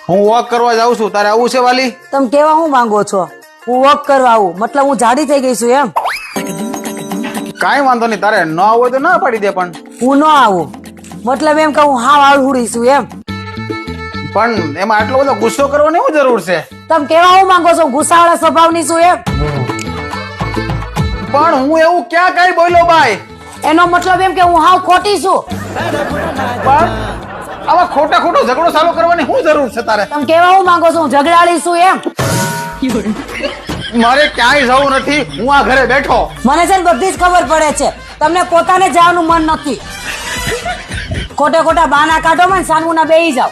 હું વોક કરવા જાઉં છું, તારે આવું છે વાલી? તમે કેવા હું માંગો છો? હું વોક કરવા આવું મતલબ હું જાડી થઈ ગઈ છું એમ? કાંઈ વાંધો નહીં, તારે ન આવું હોય તો ના પાડી દે, પણ હું ન આવું મતલબ એમ કે હું હાવ આવડું છું એમ? પણ એમાં આટલો બધો ગુસ્સો કરવાની શું જરૂર છે? તમે કેવા હું માંગો છો? ગુસ્સાવાળા સ્વભાવની છું એમ? પણ હું એવું ક્યાં કઈ બોલ્યો ભાઈ? એનો મતલબ એમ કે હું હાવ ખોટી છું. પણ આવા ખોટો ઝઘડો ચાલુ કરવાની શું જરૂર છે તારે? તમે કેવા હું માંગો છો? હું ઝઘડાળી છું એમ? મારે ક્યાંય જવું નથી, હું આ ઘરે બેઠો. મને છે ને બધી જ ખબર પડે છે, તમને પોતાને જવાનું મન નથી. ખોટા બહાના કાઢો માં સાનવું ના બેહી જાવ.